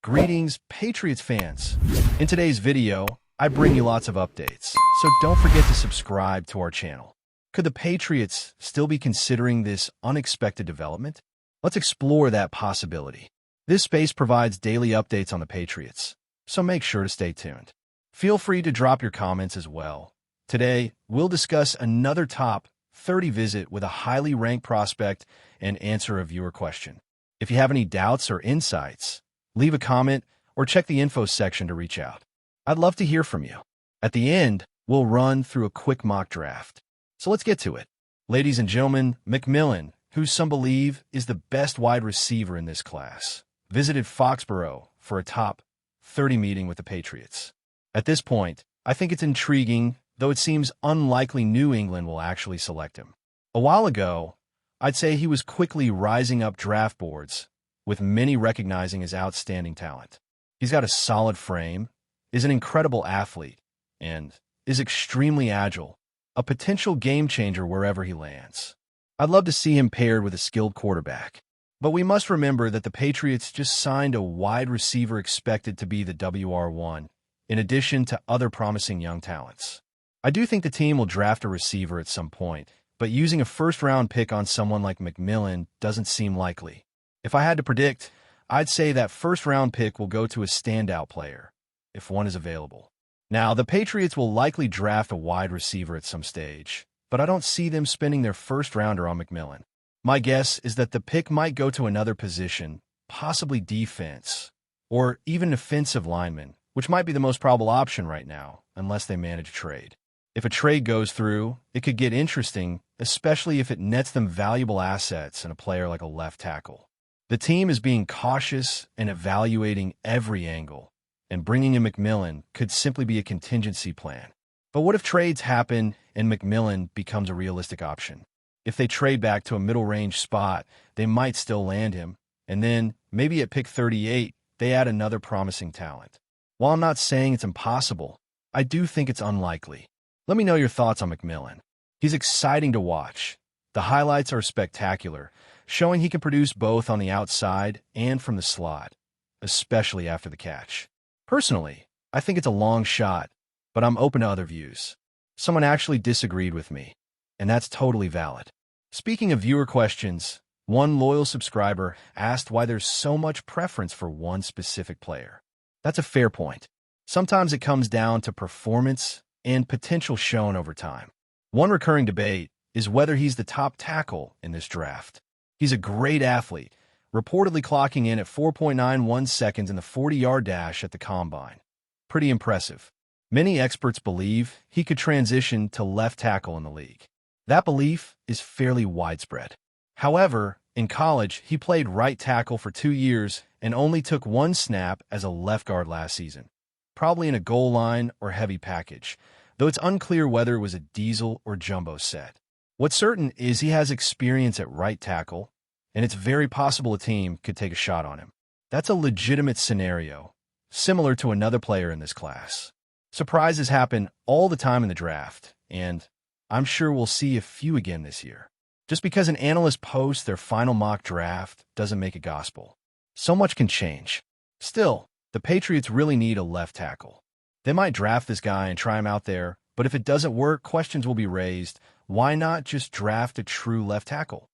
Greetings, Patriots fans. In today's video, I bring you lots of updates, so don't forget to subscribe to our channel. Could the Patriots still be considering this unexpected development? Let's explore that possibility. This space provides daily updates on the Patriots, so make sure to stay tuned. Feel free to drop your comments as well. Today, we'll discuss another top 30 visit with a highly ranked prospect and answer a viewer question. If you have any doubts or insights, leave a comment or check the info section to reach out. I'd love to hear from you. At the end, we'll run through a quick mock draft. So let's get to it. Ladies and gentlemen, McMillan, who some believe is the best wide receiver in this class, visited Foxborough for a top 30 meeting with the Patriots. At this point, I think it's intriguing, though it seems unlikely New England will actually select him. A while ago, I'd say he was quickly rising up draft boards, with many recognizing his outstanding talent. He's got a solid frame, is an incredible athlete, and is extremely agile, a potential game changer wherever he lands. I'd love to see him paired with a skilled quarterback. But we must remember that the Patriots just signed a wide receiver expected to be the WR1, in addition to other promising young talents. I do think the team will draft a receiver at some point, but using a first-round pick on someone like McMillan doesn't seem likely. If I had to predict, I'd say that first-round pick will go to a standout player, if one is available. Now, the Patriots will likely draft a wide receiver at some stage, but I don't see them spending their first-rounder on McMillan. My guess is that the pick might go to another position, possibly defense, or even offensive lineman, which might be the most probable option right now, unless they manage a trade. If a trade goes through, it could get interesting, especially if it nets them valuable assets and a player like a left tackle. The team is being cautious and evaluating every angle, and bringing in McMillan could simply be a contingency plan. But what if trades happen and McMillan becomes a realistic option? If they trade back to a middle-range spot, they might still land him, and then, maybe at pick 38, they add another promising talent. While I'm not saying it's impossible, I do think it's unlikely. Let me know your thoughts on McMillan. He's exciting to watch. The highlights are spectacular, showing he can produce both on the outside and from the slot, especially after the catch. Personally, I think it's a long shot, but I'm open to other views. Someone actually disagreed with me, and that's totally valid. Speaking of viewer questions, one loyal subscriber asked why there's so much preference for one specific player. That's a fair point. Sometimes it comes down to performance and potential shown over time. One recurring debate is whether he's the top tackle in this draft. He's a great athlete, reportedly clocking in at 4.91 seconds in the 40-yard dash at the Combine. Pretty impressive. Many experts believe he could transition to left tackle in the league. That belief is fairly widespread. However, in college, he played right tackle for 2 years and only took one snap as a left guard last season, probably in a goal line or heavy package, though it's unclear whether it was a diesel or jumbo set. What's certain is he has experience at right tackle, and it's very possible a team could take a shot on him. That's a legitimate scenario, similar to another player in this class. Surprises happen all the time in the draft, and I'm sure we'll see a few again this year. Just because an analyst posts their final mock draft doesn't make it gospel. So much can change. Still, the Patriots really need a left tackle. They might draft this guy and try him out there, but if it doesn't work, questions will be raised. Why not just draft a true left tackle?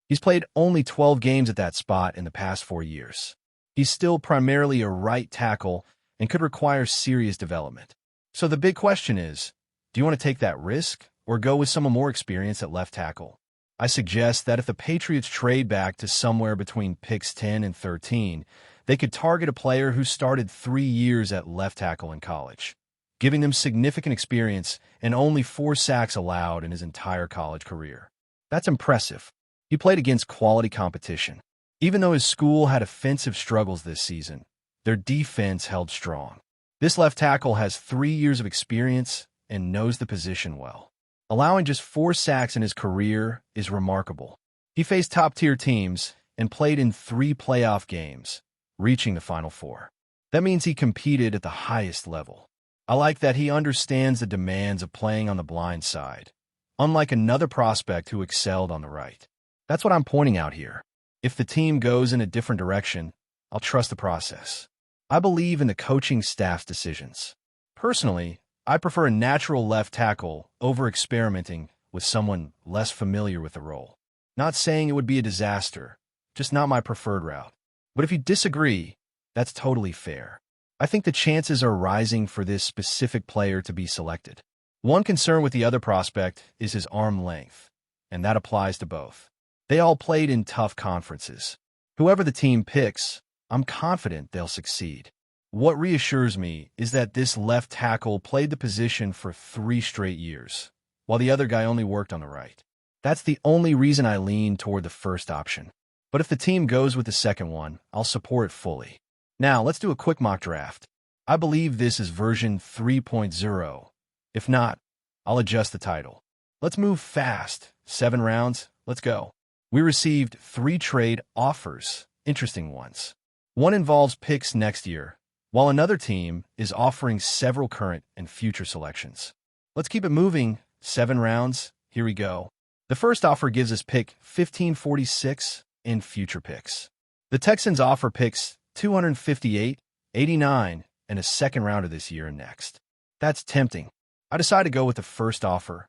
He's played only 12 games at that spot in the past 4 years. He's still primarily a right tackle and could require serious development. So the big question is, do you want to take that risk or go with someone more experienced at left tackle? I suggest that if the Patriots trade back to somewhere between picks 10 and 13, they could target a player who started 3 years at left tackle in college, giving them significant experience and only 4 sacks allowed in his entire college career. That's impressive. He played against quality competition. Even though his school had offensive struggles this season, their defense held strong. This left tackle has 3 years of experience and knows the position well. Allowing just 4 sacks in his career is remarkable. He faced top-tier teams and played in 3 playoff games, reaching the Final Four. That means he competed at the highest level. I like that he understands the demands of playing on the blind side, unlike another prospect who excelled on the right. That's what I'm pointing out here. If the team goes in a different direction, I'll trust the process. I believe in the coaching staff's decisions. Personally, I prefer a natural left tackle over experimenting with someone less familiar with the role. Not saying it would be a disaster, just not my preferred route. But if you disagree, that's totally fair. I think the chances are rising for this specific player to be selected. One concern with the other prospect is his arm length, and that applies to both. They all played in tough conferences. Whoever the team picks, I'm confident they'll succeed. What reassures me is that this left tackle played the position for 3 straight years, while the other guy only worked on the right. That's the only reason I lean toward the first option. But if the team goes with the second one, I'll support it fully. Now, let's do a quick mock draft. I believe this is version 3.0. If not, I'll adjust the title. Let's move fast. 7 rounds, let's go. We received 3 trade offers, interesting ones. One involves picks next year, while another team is offering several current and future selections. Let's keep it moving. 7 rounds, here we go. The first offer gives us pick 1546 and future picks. The Texans offer picks 258, 89, and a second rounder this year and next. That's tempting. I decided to go with the first offer.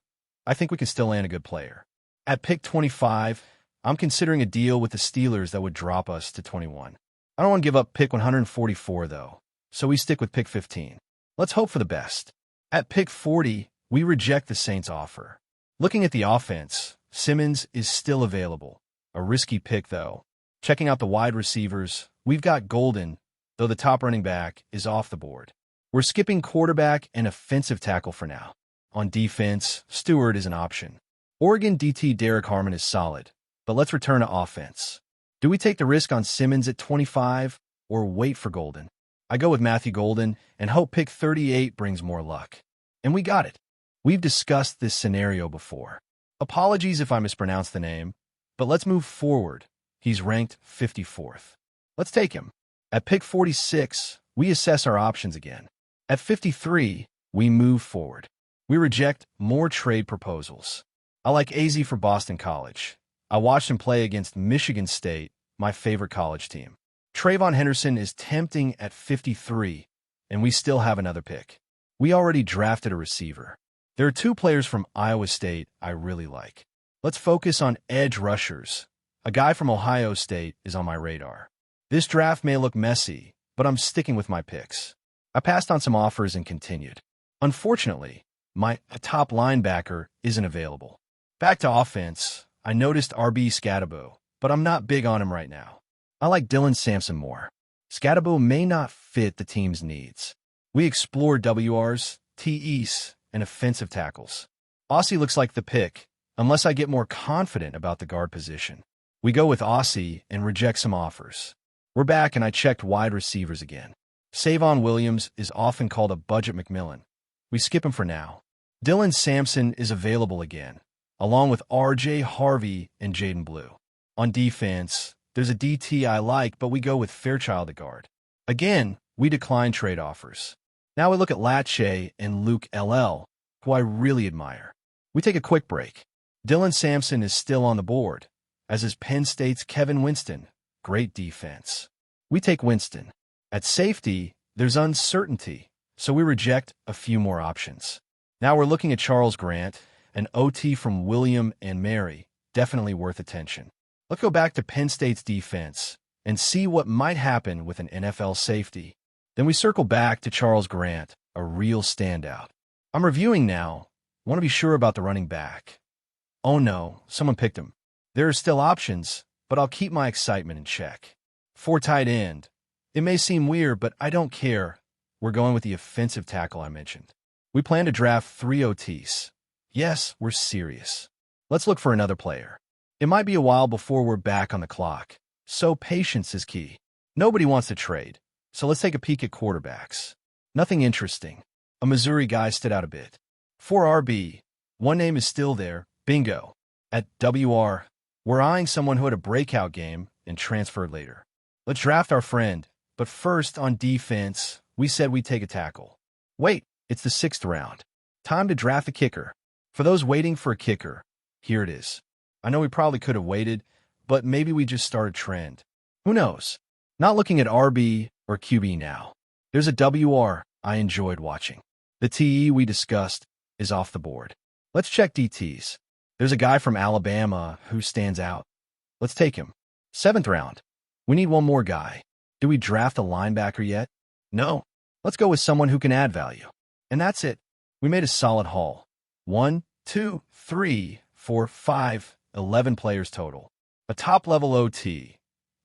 I think we can still land a good player. At pick 25, I'm considering a deal with the Steelers that would drop us to 21. I don't want to give up pick 144, though, so we stick with pick 15. Let's hope for the best. At pick 40, we reject the Saints' offer. Looking at the offense, Simmons is still available. A risky pick, though. Checking out the wide receivers, we've got Golden, though the top running back is off the board. We're skipping quarterback and offensive tackle for now. On defense, Stewart is an option. Oregon DT Derek Harmon is solid, but let's return to offense. Do we take the risk on Simmons at 25 or wait for Golden? I go with Matthew Golden and hope pick 38 brings more luck. And we got it. We've discussed this scenario before. Apologies if I mispronounce the name, but let's move forward. He's ranked 54th. Let's take him. At pick 46, we assess our options again. At 53, we move forward. We reject more trade proposals. I like AZ for Boston College. I watched him play against Michigan State, my favorite college team. Trayvon Henderson is tempting at 53, and we still have another pick. We already drafted a receiver. There are 2 players from Iowa State I really like. Let's focus on edge rushers. A guy from Ohio State is on my radar. This draft may look messy, but I'm sticking with my picks. I passed on some offers and continued. Unfortunately, my top linebacker isn't available. Back to offense, I noticed RB Scadabo, but I'm not big on him right now. I like Dylan Sampson more. Scadabo may not fit the team's needs. We explore WRs, TEs, and offensive tackles. Aussie looks like the pick, unless I get more confident about the guard position. We go with Aussie and reject some offers. We're back and I checked wide receivers again. Savon Williams is often called a budget McMillan. We skip him for now. Dylan Sampson is available again, along with RJ Harvey and Jaden Blue. On defense, there's a DT I like, but we go with Fairchild at guard. Again, we decline trade offers. Now we look at Latche and Luke LL, who I really admire. We take a quick break. Dylan Sampson is still on the board, as is Penn State's Kevin Winston. Great defense. We take Winston. At safety, there's uncertainty, so we reject a few more options. Now we're looking at Charles Grant, an OT from William and Mary, definitely worth attention. Let's go back to Penn State's defense and see what might happen with an NFL safety. Then we circle back to Charles Grant, a real standout. I'm reviewing now. Want to be sure about the running back. Oh no, someone picked him. There are still options, but I'll keep my excitement in check. For tight end, it may seem weird, but I don't care. We're going with the offensive tackle I mentioned. We plan to draft 3 OTs. Yes, we're serious. Let's look for another player. It might be a while before we're back on the clock, so patience is key. Nobody wants to trade, so let's take a peek at quarterbacks. Nothing interesting. A Missouri guy stood out a bit. For RB, one name is still there, bingo. At WR, we're eyeing someone who had a breakout game and transferred later. Let's draft our friend, but first on defense, we said we'd take a tackle. Wait, it's the 6th round. Time to draft a kicker. For those waiting for a kicker, here it is. I know we probably could have waited, but maybe we just start a trend. Who knows? Not looking at RB or QB now? There's a WR I enjoyed watching. The TE we discussed is off the board. Let's check DTs. There's a guy from Alabama who stands out. Let's take him. 7th round. We need one more guy. Do we draft a linebacker yet? No. Let's go with someone who can add value. And that's it. We made a solid haul. 1, 2, 3, 4, 5, 11 players total. A top-level OT,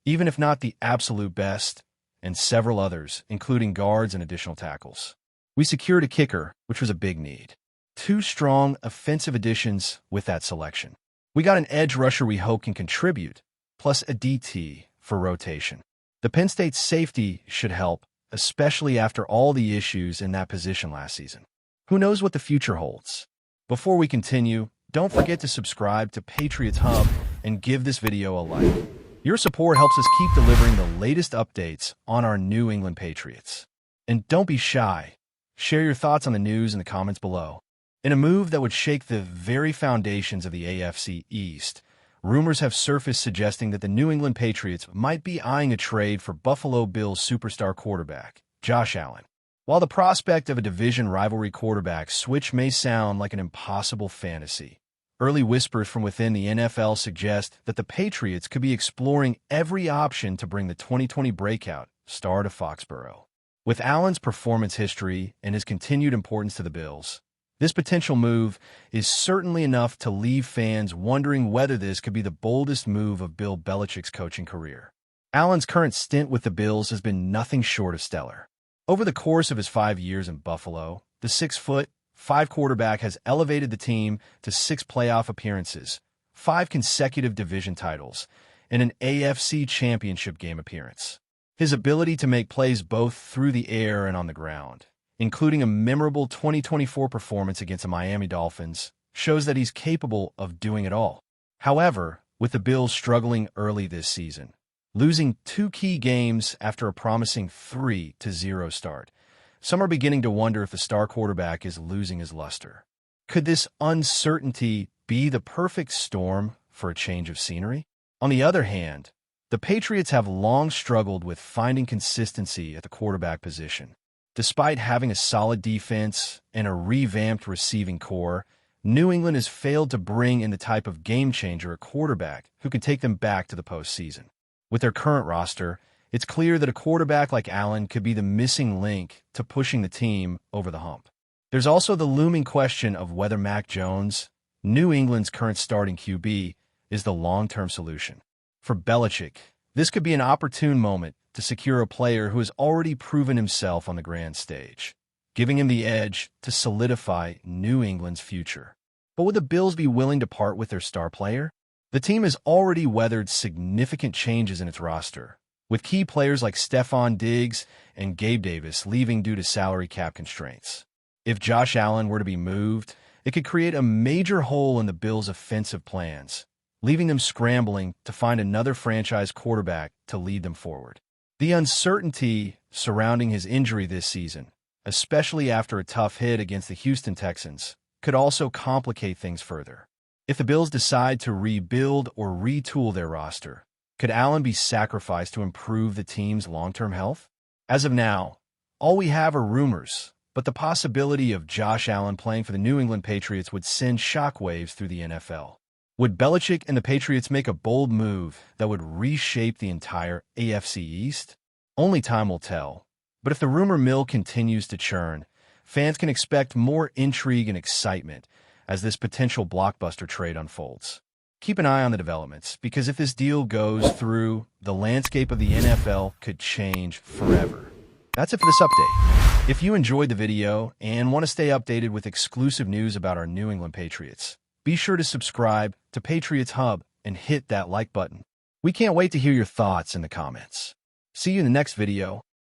even if not the absolute best, and several others, including guards and additional tackles. We secured a kicker, which was a big need. 2 strong offensive additions with that selection. We got an edge rusher we hope can contribute, plus a DT for rotation. The Penn State safety should help, especially after all the issues in that position last season. Who knows what the future holds? Before we continue, don't forget to subscribe to Patriots Hub and give this video a like. Your support helps us keep delivering the latest updates on our New England Patriots. And don't be shy. Share your thoughts on the news in the comments below. In a move that would shake the very foundations of the AFC East, rumors have surfaced suggesting that the New England Patriots might be eyeing a trade for Buffalo Bills superstar quarterback, Josh Allen. While the prospect of a division rivalry quarterback switch may sound like an impossible fantasy, early whispers from within the NFL suggest that the Patriots could be exploring every option to bring the 2020 breakout star to Foxborough. With Allen's performance history and his continued importance to the Bills, this potential move is certainly enough to leave fans wondering whether this could be the boldest move of Bill Belichick's coaching career. Allen's current stint with the Bills has been nothing short of stellar. Over the course of his 5 years in Buffalo, the 6'5" quarterback has elevated the team to 6 playoff appearances, 5 consecutive division titles, and an AFC championship game appearance. His ability to make plays both through the air and on the ground, including a memorable 2024 performance against the Miami Dolphins, shows that he's capable of doing it all. However, with the Bills struggling early this season, losing 2 key games after a promising 3-0 start, some are beginning to wonder if the star quarterback is losing his luster. Could this uncertainty be the perfect storm for a change of scenery? On the other hand, the Patriots have long struggled with finding consistency at the quarterback position. Despite having a solid defense and a revamped receiving core, New England has failed to bring in the type of game-changer at quarterback who can take them back to the postseason. With their current roster, it's clear that a quarterback like Allen could be the missing link to pushing the team over the hump. There's also the looming question of whether Mac Jones, New England's current starting QB, is the long-term solution. For Belichick, this could be an opportune moment to secure a player who has already proven himself on the grand stage, giving him the edge to solidify New England's future. But would the Bills be willing to part with their star player? The team has already weathered significant changes in its roster, with key players like Stephon Diggs and Gabe Davis leaving due to salary cap constraints. If Josh Allen were to be moved, it could create a major hole in the Bills' offensive plans, leaving them scrambling to find another franchise quarterback to lead them forward. The uncertainty surrounding his injury this season, especially after a tough hit against the Houston Texans, could also complicate things further. If the Bills decide to rebuild or retool their roster, could Allen be sacrificed to improve the team's long-term health? As of now, all we have are rumors, but the possibility of Josh Allen playing for the New England Patriots would send shockwaves through the NFL. Would Belichick and the Patriots make a bold move that would reshape the entire AFC East? Only time will tell. But if the rumor mill continues to churn, fans can expect more intrigue and excitement as this potential blockbuster trade unfolds. Keep an eye on the developments, because if this deal goes through, the landscape of the NFL could change forever. That's it for this update. If you enjoyed the video and want to stay updated with exclusive news about our New England Patriots, be sure to subscribe to Patriots Hub and hit that like button. We can't wait to hear your thoughts in the comments. See you in the next video.